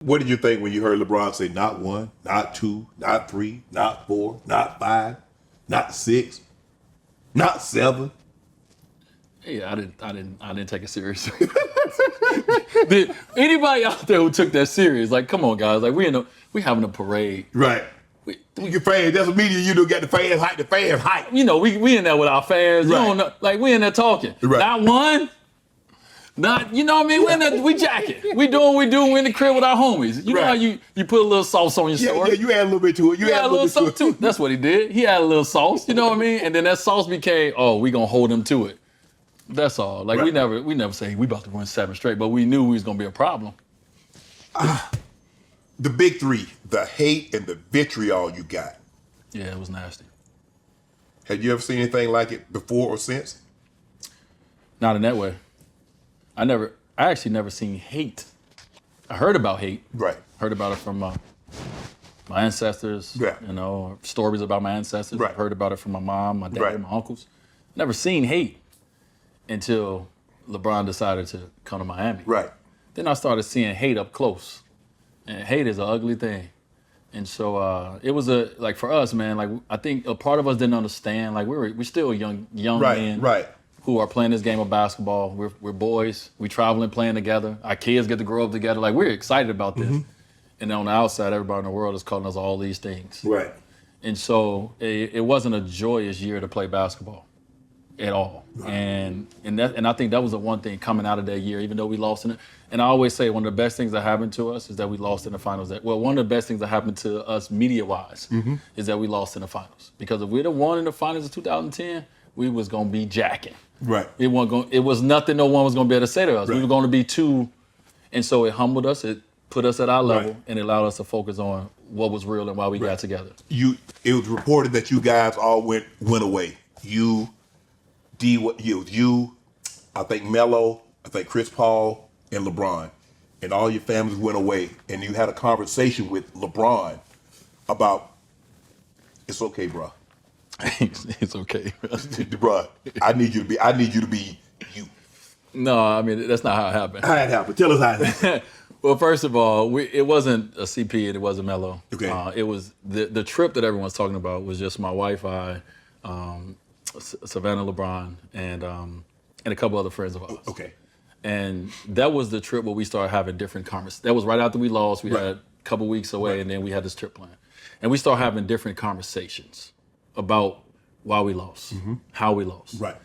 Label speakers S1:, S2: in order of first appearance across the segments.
S1: What did you think when you heard LeBron say not 1, not 2, not 3, not 4, not 5, not 6, not 7?
S2: Yeah, I didn't take it serious. Did anybody out there who took that serious? Like, come on, guys. Like, we having a parade.
S1: Right. Your fans, that's what media you do, got the fans hype,
S2: You know, we in there with our fans.
S1: Right.
S2: You don't know, like, we in there talking.
S1: Right.
S2: Not one. Not, you know what I mean? We in there, we jacking. We doing what we do. We in the crib with our homies. You know how you put a little sauce on your story?
S1: Yeah, you add a little bit to it.
S2: You add a little sauce too. That's what he did. He had a little sauce, you know what I mean? And then that sauce became, we gonna hold him to it. That's all. Like, we never say, we about to win 7 straight, but we knew we was gonna be a problem.
S1: The big 3, the hate and the vitriol you got.
S2: Yeah, it was nasty.
S1: Have you ever seen anything like it before or since?
S2: Not in that way. I actually never seen hate. I heard about hate.
S1: Right.
S2: Heard about it from my ancestors.
S1: Yeah.
S2: You know, stories about my ancestors.
S1: Right.
S2: Heard about it from my mom, my dad,
S1: Right.
S2: my uncles. Never seen hate until LeBron decided to come to Miami.
S1: Right.
S2: Then I started seeing hate up close. And hate is an ugly thing. And so it was like for us, man, like I think a part of us didn't understand. Like we're still young men.
S1: Right.
S2: Who are playing this game of basketball. We're boys. We traveling, playing together. Our kids get to grow up together. Like, we're excited about this. Mm-hmm. And on the outside, everybody in the world is calling us all these things.
S1: Right.
S2: And so it wasn't a joyous year to play basketball at all. Right. And I think that was the one thing coming out of that year, even though we lost in it. And I always say one of the best things that happened to us is that we lost in the finals. One of the best things that happened to us media-wise is that we lost in the finals. Because if we'd have won in the finals of 2010, we was going to be jacking.
S1: Right.
S2: It was nothing no one was going to be able to say to us. Right. We were going to be too, and so it humbled us. It put us at our level, and it allowed us to focus on what was real and why we got together.
S1: It was reported that you guys all went away. You, I think Melo, I think Chris Paul, and LeBron, and all your families went away, and you had a conversation with LeBron about, it's okay, bro.
S2: It's okay,
S1: bro. I need you to be you.
S2: No, I mean that's not how it happened.
S1: How it happened? Tell us how it happened.
S2: Well, first of all, it wasn't a CP and it wasn't Melo.
S1: Okay.
S2: It was the trip that everyone's talking about was just my wife, Savannah, LeBron, and a couple other friends of ours.
S1: Okay.
S2: And that was the trip where we started having different conversations. That was right after we lost. We had a couple weeks away, and then we had this trip planned, and we started having different conversations about why we lost, how we lost.
S1: Right.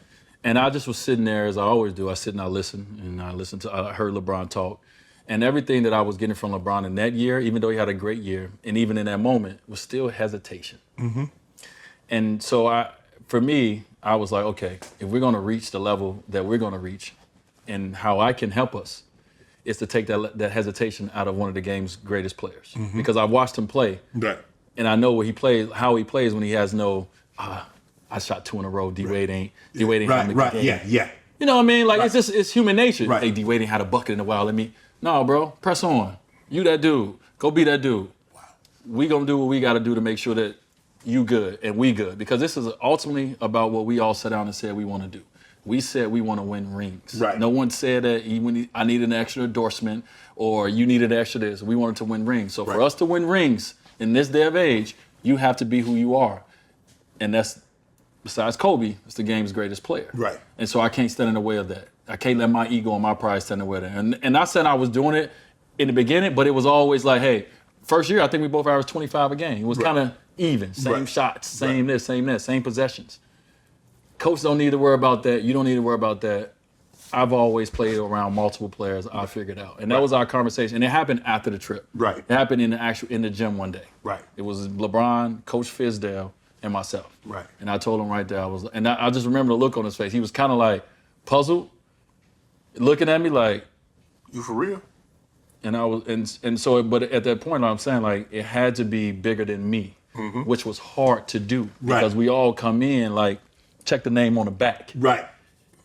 S2: And I just was sitting there, as I always do. I sit and I listen, and I heard LeBron talk. And everything that I was getting from LeBron in that year, even though he had a great year, and even in that moment, was still hesitation. Mm-hmm. And so for me, I was like, okay, if we're gonna reach the level that we're gonna reach, and how I can help us, is to take that hesitation out of one of the game's greatest players. Mm-hmm. Because I watched him play. Right. And I know what he plays, how he plays when he has no, I shot 2 in a row. D-Wade ain't having a game.
S1: Yeah.
S2: You know what I mean? Like it's human nature. Right. Hey, D-Wade ain't had a bucket in a while. No, bro, press on. You that dude. Go be that dude. Wow. We gonna do what we gotta do to make sure that you good and we good. Because this is ultimately about what we all sat down and said we wanna do. We said we wanna win rings. Right. No one said that I needed an extra endorsement or you needed extra this. We wanted to win rings. So for us to win rings, in this day of age, you have to be who you are. And that's, besides Kobe, it's the game's greatest player. Right. And so I can't stand in the way of that. I can't let my ego and my pride stand in the way of that. And I said I was doing it in the beginning, but it was always like, hey, first year, I think we both averaged 25 a game. It was kind of even, same shots, same this, same possessions. Coach don't need to worry about that. You don't need to worry about that. I've always played around multiple players. I figured out, and that was our conversation. And it happened after the trip. Right. It happened in the gym one day. Right. It was LeBron, Coach Fizdale, and myself. Right. And I told him right there, I just remember the look on his face. He was kind of like puzzled, looking at me like,
S1: "You for real?"
S2: And I was, and so, but at that point, I'm saying like it had to be bigger than me, which was hard to do because we all come in like check the name on the back. Right.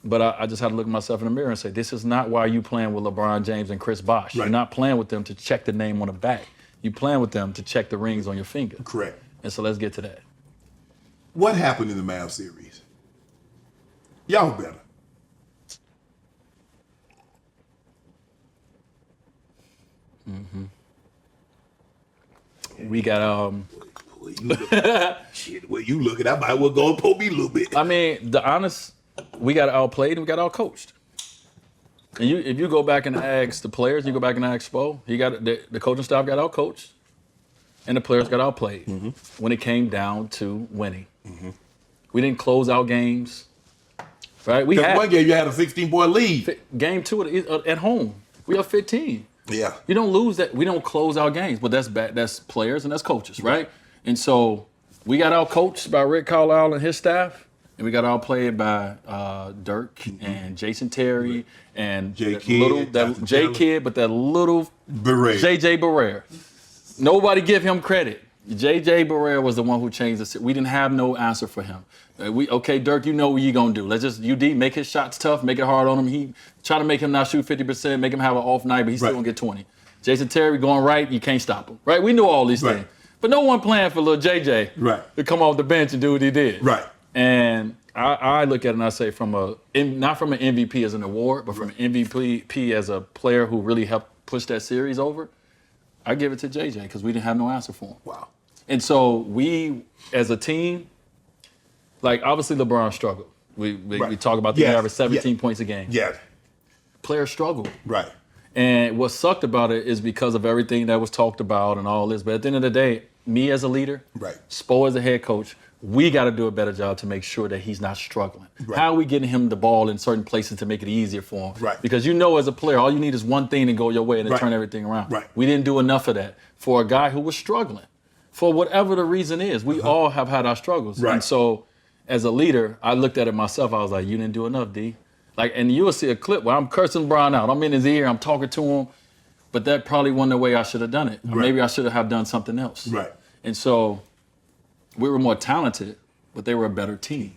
S2: But I just had to look at myself in the mirror and say, this is not why you playing with LeBron James and Chris Bosh. Right. You're not playing with them to check the name on the back. You're playing with them to check the rings on your finger.
S1: Correct.
S2: And so let's get to that.
S1: What happened in the Mavs series? Y'all better.
S2: We got
S1: Shit, where you looking? I might well go and poke me a little bit.
S2: I mean, we got outplayed and we got outcoached. And if you go back and ask the players, you go back and ask Spo, he got the coaching staff got outcoached, and the players got outplayed when it came down to winning. We didn't close out games, right? We had
S1: one game you had a 16-point lead.
S2: Game 2 at home. We up 15.
S1: Yeah.
S2: You don't lose that. We don't close out games, but that's bad. That's players and that's coaches, right? And so we got outcoached by Rick Carlisle and his staff, and we got outplayed by Dirk and Jason Terry and
S1: J.
S2: that
S1: Kidd,
S2: little
S1: Dr.
S2: J
S1: Taylor.
S2: Kid, but that little
S1: Barrera.
S2: JJ Barrera. Nobody give him credit. JJ Barrera was the one who changed the. We didn't have no answer for him. Okay, Dirk, you know what you gonna do. Let's just UD make his shots tough, make it hard on him. He try to make him not shoot 50%, make him have an off night, but he's still gonna get 20. Jason Terry going right, you can't stop him. Right? We knew all these things. But no one planned for little JJ to come off the bench and do what he did.
S1: Right.
S2: And I look at it and I say not from an MVP as an award, but from an MVP as a player who really helped push that series over, I give it to JJ because we didn't have no answer for him.
S1: Wow.
S2: And so we, as a team, like obviously LeBron struggled. We talk about the average 17 points a game.
S1: Yeah.
S2: Players struggled.
S1: Right.
S2: And what sucked about it is because of everything that was talked about and all this. But at the end of the day, me as a leader, Spo as a head coach, we got to do a better job to make sure that he's not struggling. How are we getting him the ball in certain places to make it easier for him? Because you know as a player, all you need is one thing to go your way and to turn everything around. We didn't do enough of that for a guy who was struggling. For whatever the reason is, we all have had our struggles. And so as a leader, I looked at it myself. I was like, you didn't do enough, D. Like, and you will see a clip where I'm cursing Brian out. I'm in his ear. I'm talking to him. But that probably wasn't the way I should have done it. Or maybe I should have done something else. And so we were more talented, but they were a better team.